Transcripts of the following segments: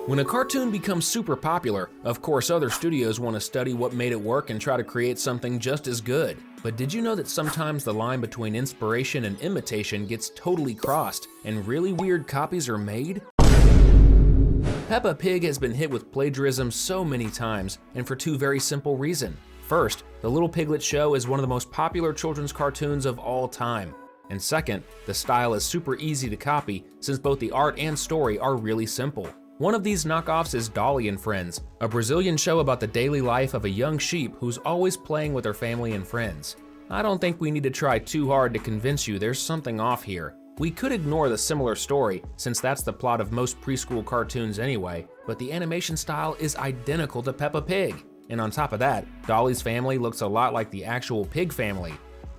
When a cartoon becomes super popular, of course other studios want to study what made it work and try to create something just as good. But did you know that sometimes the line between inspiration and imitation gets totally crossed, and really weird copies are made? Peppa Pig has been hit with plagiarism so many times, and for two very simple reasons. First, the Little Piglet show is one of the most popular children's cartoons of all time. And second, the style is super easy to copy since both the art and story are really simple. One of these knockoffs is Dolly and Friends, a Brazilian show about the daily life of a young sheep who's always playing with her family and friends. I don't think we need to try too hard to convince you there's something off here. We could ignore the similar story, since that's the plot of most preschool cartoons anyway, but the animation style is identical to Peppa Pig. And on top of that, Dolly's family looks a lot like the actual pig family.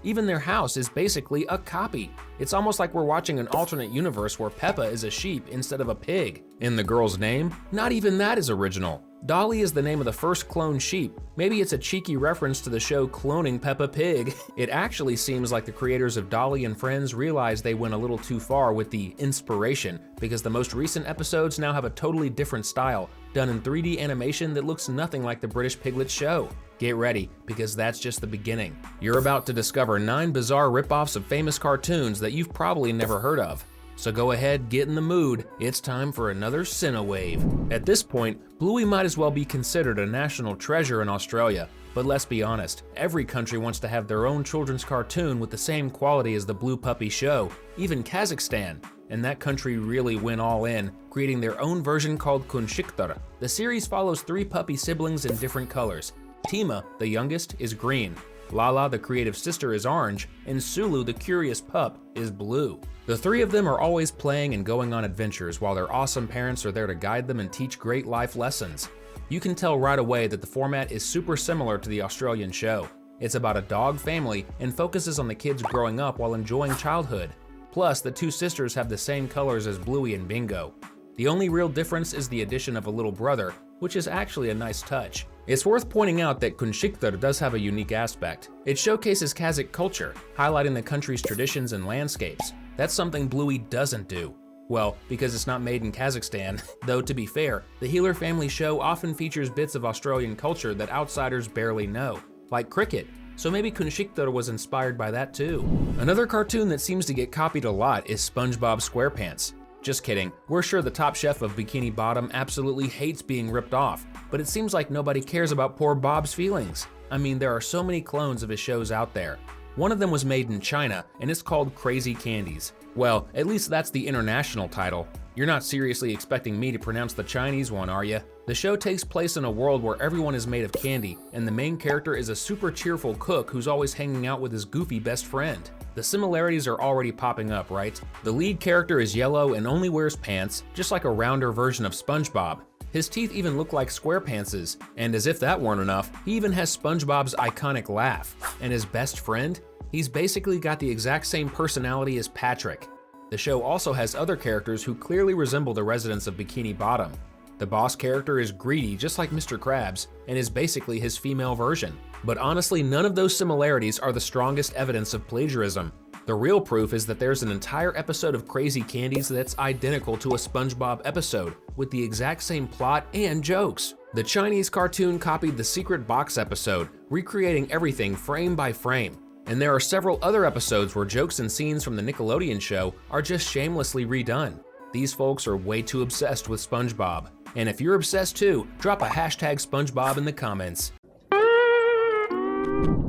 Even their house is basically a copy. It's almost like we're watching an alternate universe where Peppa is a sheep instead of a pig. And the girl's name? Not even that is original. Dolly is the name of the first cloned sheep. Maybe it's a cheeky reference to the show Cloning Peppa Pig. It actually seems like the creators of Dolly and Friends realized they went a little too far with the inspiration, because the most recent episodes now have a totally different style, done in 3D animation that looks nothing like the British Piglet show. Get ready, because that's just the beginning. You're about to discover 9 bizarre ripoffs of famous cartoons that you've probably never heard of. So go ahead, get in the mood, it's time for another Cinewave. At this point, Bluey might as well be considered a national treasure in Australia, but let's be honest, every country wants to have their own children's cartoon with the same quality as the Blue Puppy show, even Kazakhstan. And that country really went all in, creating their own version called Kuniktar. The series follows 3 puppy siblings in different colors. Tima, the youngest, is green, Lala, the creative sister, is orange, and Sulu, the curious pup, is blue. The 3 of them are always playing and going on adventures while their awesome parents are there to guide them and teach great life lessons. You can tell right away that the format is super similar to the Australian show. It's about a dog family and focuses on the kids growing up while enjoying childhood. Plus, the 2 sisters have the same colors as Bluey and Bingo. The only real difference is the addition of a little brother, which is actually a nice touch. It's worth pointing out that Kuniktar does have a unique aspect. It showcases Kazakh culture, highlighting the country's traditions and landscapes. That's something Bluey doesn't do. Well, because it's not made in Kazakhstan. Though to be fair, the Healer family show often features bits of Australian culture that outsiders barely know, like cricket. So maybe Kuniktar was inspired by that too. Another cartoon that seems to get copied a lot is SpongeBob SquarePants. Just kidding, we're sure the top chef of Bikini Bottom absolutely hates being ripped off, but it seems like nobody cares about poor Bob's feelings. I mean, there are so many clones of his shows out there. One of them was made in China, and it's called Crazy Candies. Well, at least that's the international title. You're not seriously expecting me to pronounce the Chinese one, are you? The show takes place in a world where everyone is made of candy, and the main character is a super cheerful cook who's always hanging out with his goofy best friend. The similarities are already popping up, right? The lead character is yellow and only wears pants, just like a rounder version of SpongeBob. His teeth even look like SquarePants', and as if that weren't enough, he even has SpongeBob's iconic laugh. And his best friend? He's basically got the exact same personality as Patrick. The show also has other characters who clearly resemble the residents of Bikini Bottom. The boss character is greedy just like Mr. Krabs, and is basically his female version. But honestly, none of those similarities are the strongest evidence of plagiarism. The real proof is that there's an entire episode of Crazy Candies that's identical to a SpongeBob episode, with the exact same plot and jokes. The Chinese cartoon copied the Secret Box episode, recreating everything frame by frame. And there are several other episodes where jokes and scenes from the Nickelodeon show are just shamelessly redone. These folks are way too obsessed with SpongeBob. And if you're obsessed too, drop a hashtag SpongeBob in the comments.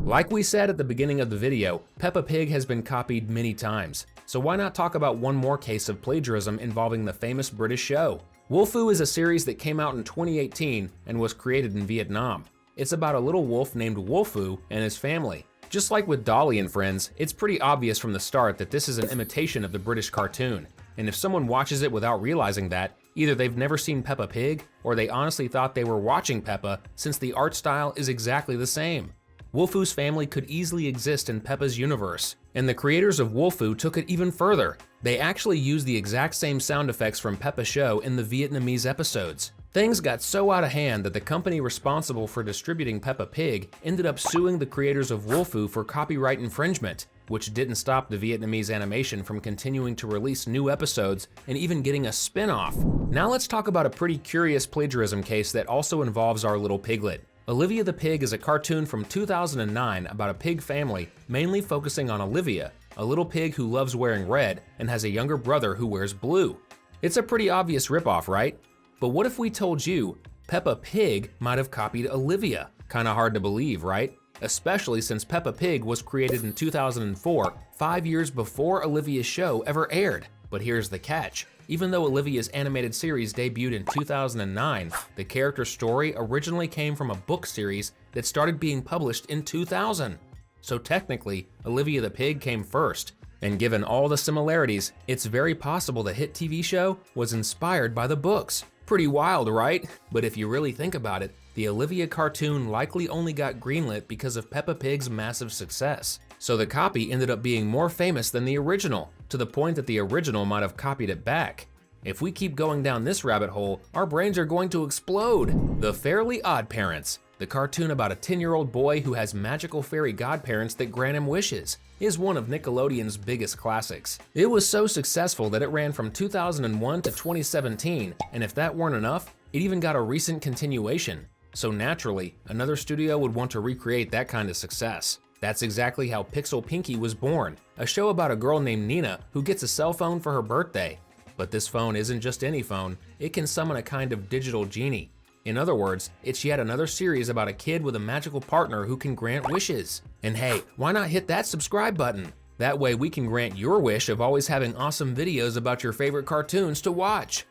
Like we said at the beginning of the video, Peppa Pig has been copied many times. So why not talk about one more case of plagiarism involving the famous British show? Wolfu is a series that came out in 2018 and was created in Vietnam. It's about a little wolf named Wolfu and his family. Just like with Dolly and Friends, it's pretty obvious from the start that this is an imitation of the British cartoon. And if someone watches it without realizing that, either they've never seen Peppa Pig, or they honestly thought they were watching Peppa, since the art style is exactly the same. Wolfu's family could easily exist in Peppa's universe, and the creators of Wolfu took it even further. They actually used the exact same sound effects from Peppa's show in the Vietnamese episodes. Things got so out of hand that the company responsible for distributing Peppa Pig ended up suing the creators of Wolfu for copyright infringement. which didn't stop the Vietnamese animation from continuing to release new episodes and even getting a spin-off. Now let's talk about a pretty curious plagiarism case that also involves our little piglet. Olivia the Pig is a cartoon from 2009 about a pig family, mainly focusing on Olivia, a little pig who loves wearing red and has a younger brother who wears blue. It's a pretty obvious ripoff, right? But what if we told you Peppa Pig might have copied Olivia? Kinda hard to believe, right? Especially since Peppa Pig was created in 2004, 5 years before Olivia's show ever aired. But here's the catch. Even though Olivia's animated series debuted in 2009, the character's story originally came from a book series that started being published in 2000. So technically, Olivia the Pig came first. And given all the similarities, it's very possible the hit TV show was inspired by the books. Pretty wild, right? But if you really think about it, the Olivia cartoon likely only got greenlit because of Peppa Pig's massive success. So the copy ended up being more famous than the original, to the point that the original might have copied it back. If we keep going down this rabbit hole, our brains are going to explode. The Fairly Odd Parents, the cartoon about a 10-year-old boy who has magical fairy godparents that grant him wishes, is one of Nickelodeon's biggest classics. It was so successful that it ran from 2001 to 2017, and if that weren't enough, it even got a recent continuation. So naturally, another studio would want to recreate that kind of success. That's exactly how Pixel Pinky was born, a show about a girl named Nina who gets a cell phone for her birthday. But this phone isn't just any phone, it can summon a kind of digital genie. In other words, it's yet another series about a kid with a magical partner who can grant wishes. And hey, why not hit that subscribe button? That way we can grant your wish of always having awesome videos about your favorite cartoons to watch.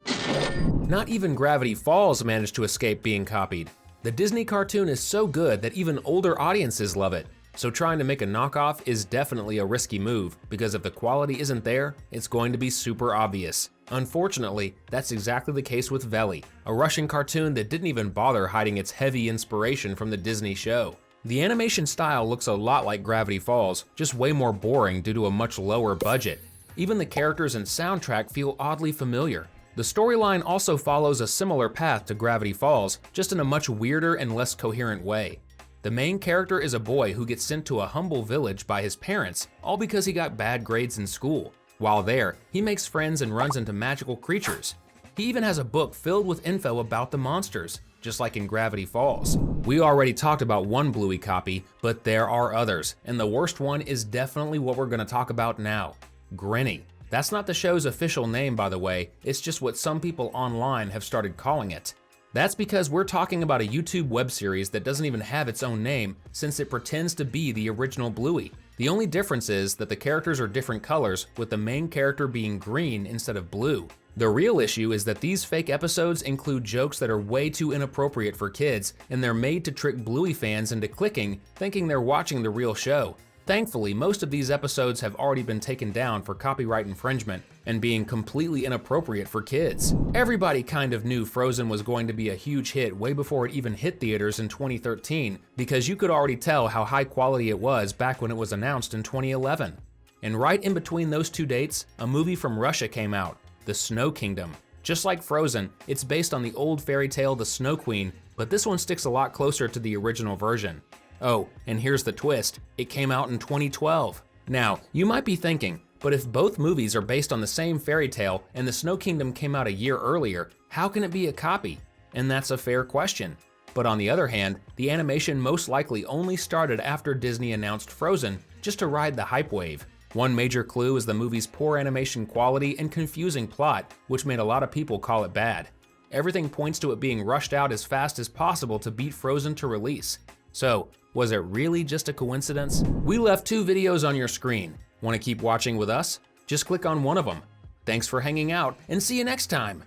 Not even Gravity Falls managed to escape being copied. The Disney cartoon is so good that even older audiences love it. So trying to make a knockoff is definitely a risky move, because if the quality isn't there, it's going to be super obvious. Unfortunately, that's exactly the case with Veli, a Russian cartoon that didn't even bother hiding its heavy inspiration from the Disney show. The animation style looks a lot like Gravity Falls, just way more boring due to a much lower budget. Even the characters and soundtrack feel oddly familiar. The storyline also follows a similar path to Gravity Falls, just in a much weirder and less coherent way. The main character is a boy who gets sent to a humble village by his parents, all because he got bad grades in school. While there, he makes friends and runs into magical creatures. He even has a book filled with info about the monsters, just like in Gravity Falls. We already talked about one Bluey copy, but there are others, and the worst one is definitely what we're gonna talk about now, Grinny. That's not the show's official name, by the way, it's just what some people online have started calling it. That's because we're talking about a YouTube web series that doesn't even have its own name, since it pretends to be the original Bluey. The only difference is that the characters are different colors, with the main character being green instead of blue. The real issue is that these fake episodes include jokes that are way too inappropriate for kids, and they're made to trick Bluey fans into clicking, thinking they're watching the real show. Thankfully, most of these episodes have already been taken down for copyright infringement and being completely inappropriate for kids. Everybody kind of knew Frozen was going to be a huge hit way before it even hit theaters in 2013, because you could already tell how high quality it was back when it was announced in 2011. And right in between those two dates, a movie from Russia came out, The Snow Kingdom. Just like Frozen, it's based on the old fairy tale The Snow Queen, but this one sticks a lot closer to the original version. Oh, and here's the twist, it came out in 2012. Now, you might be thinking, but if both movies are based on the same fairy tale and The Snow Kingdom came out a year earlier, how can it be a copy? And that's a fair question. But on the other hand, the animation most likely only started after Disney announced Frozen, just to ride the hype wave. One major clue is the movie's poor animation quality and confusing plot, which made a lot of people call it bad. Everything points to it being rushed out as fast as possible to beat Frozen to release. So, was it really just a coincidence? We left 2 videos on your screen. Want to keep watching with us? Just click on one of them. Thanks for hanging out, and see you next time!